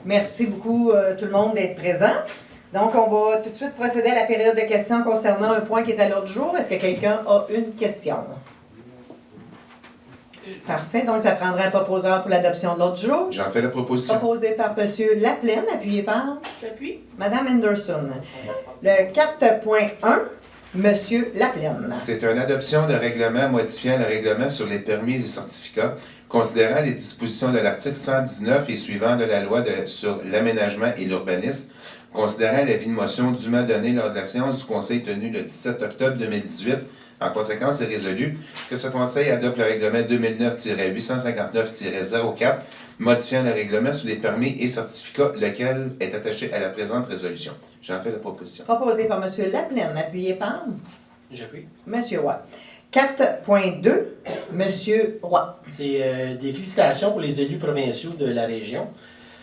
Merci beaucoup tout le monde d'être présent. Donc, on va tout de suite procéder à la période de questions concernant un point qui est à l'ordre du jour. Est-ce que quelqu'un a une question? Parfait. Donc, ça prendra un proposeur pour l'adoption de l'ordre du jour. J'en fais la proposition. Proposé par M. Laplaine, appuyé par J'appuie. Mme Anderson. Le 4.1, M. Laplaine. C'est une adoption de règlement modifiant le règlement sur les permis et certificats, considérant les dispositions de l'article 119 et suivant de la loi sur l'aménagement et l'urbanisme, considérant l'avis de motion dûment donné lors de la séance du Conseil tenue le 17 octobre 2018. En conséquence, est résolu que ce Conseil adopte le règlement 2009-859-04, modifiant le règlement sur les permis et certificats, lequel est attaché à la présente résolution. J'en fais la proposition. Proposé par M. Laplaine, appuyé par J'appuie. M. Roy. 4.2, M. Roy. C'est des félicitations pour les élus provinciaux de la région.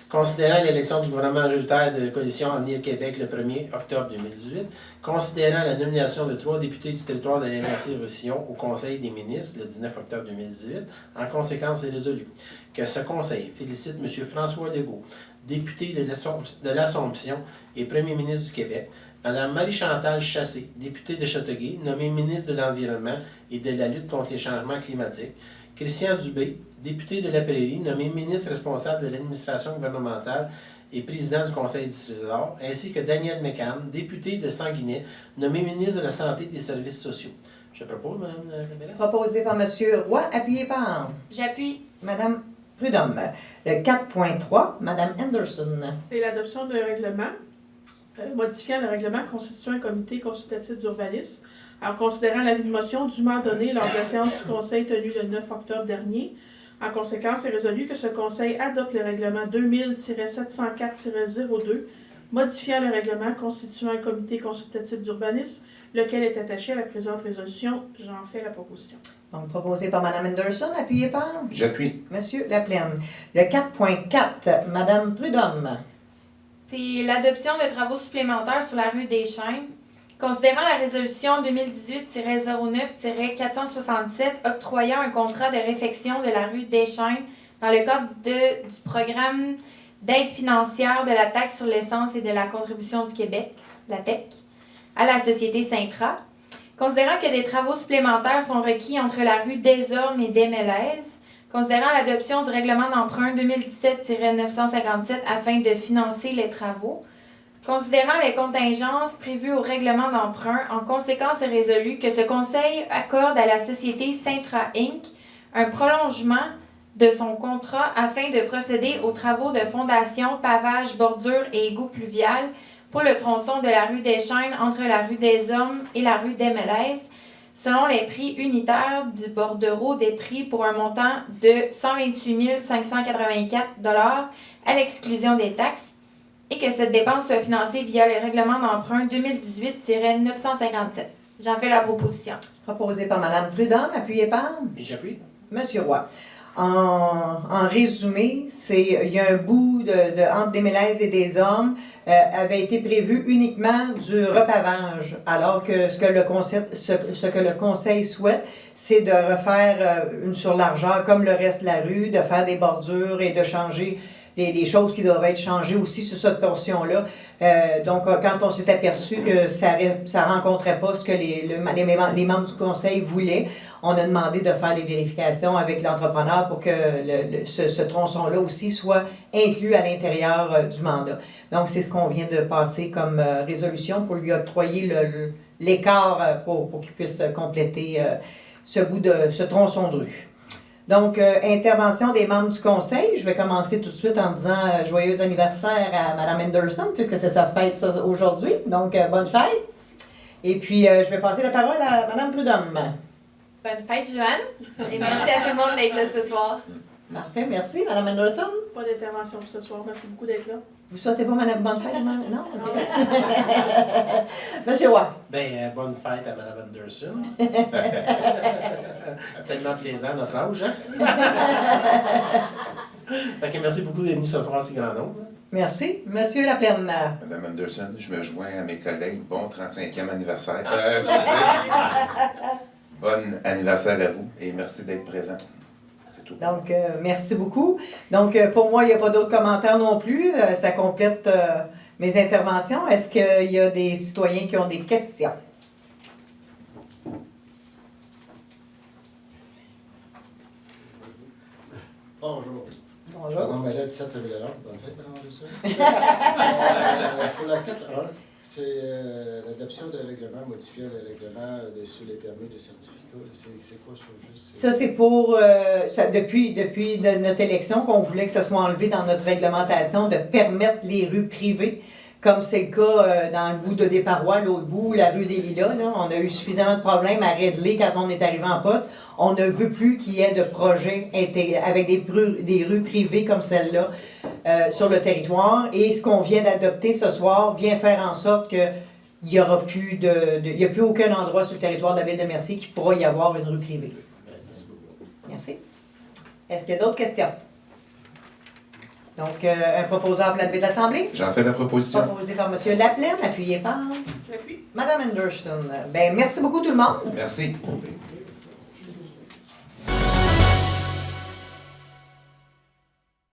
Considérant l'élection du gouvernement majoritaire de coalition Avenir Québec le 1er octobre 2018, considérant la nomination de 3 députés du territoire de l'Inversie-Roussillon au Conseil des ministres le 19 octobre 2018, en conséquence est résolu que ce Conseil félicite M. François Legault, député de l'Assomption et premier ministre du Québec, Mme Marie-Chantal Chassé, députée de Châteauguay, nommée ministre de l'Environnement et de la lutte contre les changements climatiques, Christian Dubé, député de la Prairie, nommé ministre responsable de l'administration gouvernementale et président du Conseil du Trésor, ainsi que Daniel McCann, député de Sanguinet, nommé ministre de la Santé et des Services sociaux. Je propose, Mme la mairesse. Proposé par M. Roy, appuyé par J'appuie. Mme Prudhomme. Le 4.3, Mme Anderson. C'est l'adoption d'un règlement modifiant le règlement constituant un comité consultatif d'urbanisme. En considérant l'avis de motion dûment donné lors de la séance du Conseil tenue le 9 octobre dernier, en conséquence, est résolu que ce Conseil adopte le règlement 2000-704-02, modifiant le règlement constituant un comité consultatif d'urbanisme, lequel est attaché à la présente résolution. J'en fais la proposition. Donc, proposé par Mme Anderson, appuyé par J'appuie. M. Laplaine. Le 4.4, Mme Prudhomme. C'est l'adoption de travaux supplémentaires sur la rue des Chênes. Considérant la résolution 2018-09-467 octroyant un contrat de réfection de la rue des Chênes dans le cadre du programme d'aide financière de la taxe sur l'essence et de la contribution du Québec, la TEC, à la société Sintra. Considérant que des travaux supplémentaires sont requis entre la rue des Ormes et des Mélèzes, considérant l'adoption du règlement d'emprunt 2017-957 afin de financer les travaux, considérant les contingences prévues au règlement d'emprunt, en conséquence est résolu que ce Conseil accorde à la société Sintra Inc. un prolongement de son contrat afin de procéder aux travaux de fondation, pavage, bordure et égout pluvial pour le tronçon de la rue des Chênes entre la rue des Hommes et la rue des Mélèzes, selon les prix unitaires du bordereau des prix pour un montant de 128 584 $ à l'exclusion des taxes, et que cette dépense soit financée via le règlement d'emprunt 2018-957. J'en fais la proposition. Proposé par Mme Prudhomme, appuyé par J'appuie. M. Roy. En résumé, il y a un bout entre des Mélèzes et des Hommes avait été prévu uniquement du repavage, alors que ce que le Conseil souhaite, c'est de refaire une sur largeur comme le reste de la rue, de faire des bordures et de changer les choses qui doivent être changées aussi sur cette portion-là. Donc, quand on s'est aperçu que ça ne rencontrait pas ce que les membres du Conseil voulaient, on a demandé de faire les vérifications avec l'entrepreneur pour que ce tronçon-là aussi soit inclus à l'intérieur du mandat. Donc, c'est ce qu'on vient de passer comme résolution pour lui octroyer l'écart pour qu'il puisse compléter ce tronçon de rue. Donc, intervention des membres du Conseil. Je vais commencer tout de suite en disant joyeux anniversaire à Mme Anderson, puisque c'est sa fête aujourd'hui. Donc, bonne fête. Et puis, je vais passer la parole à Mme Prudhomme. Bonne fête, Joanne. Et merci à tout le monde d'être là ce soir. Parfait, merci. Mme Anderson. Pas d'intervention pour ce soir. Merci beaucoup d'être là. Vous souhaitez pas Mme bonne fête, Mme? Non? Monsieur Roy. Bonne fête à Mme Anderson. Tellement plaisant, notre âge, hein? Fait que merci beaucoup d'être venu ce soir si grand nombre. Merci. Monsieur Laplaine. Madame Anderson, je me joins à mes collègues. Bon 35e anniversaire. Bon anniversaire à vous et merci d'être présent. C'est tout. Donc, merci beaucoup. Donc, pour moi, il n'y a pas d'autres commentaires non plus. Ça complète mes interventions. Est-ce qu'il y a des citoyens qui ont des questions? Bonjour. Bonjour. Pardon, mais là, 17 Révélation, bonne fête, Madame Anderson. Pour la 4.1, c'est l'adoption d'un règlement modifiant le règlement sur les permis de certificats. C'est quoi ça, juste? Ça, c'est pour, depuis notre élection, qu'on voulait que ça soit enlevé dans notre réglementation, de permettre les rues privées, comme c'est le cas dans le bout de Desparois, l'autre bout, la rue des Lilas. Là. On a eu suffisamment de problèmes à régler quand on est arrivé en poste. On ne veut plus qu'il y ait de projets avec des rues privées comme celle-là sur le territoire. Et ce qu'on vient d'adopter ce soir vient faire en sorte qu'il n'y aura plus il y a plus aucun endroit sur le territoire de la ville de Mercier qui pourra y avoir une rue privée. Merci beaucoup. Merci. Est-ce qu'il y a d'autres questions? Donc, un proposeur pour de l'Assemblée, J'en fais la proposition. proposé par M. Laplaine, appuyé par J'appuie. Mme Anderson. Ben, merci beaucoup tout le monde. Merci.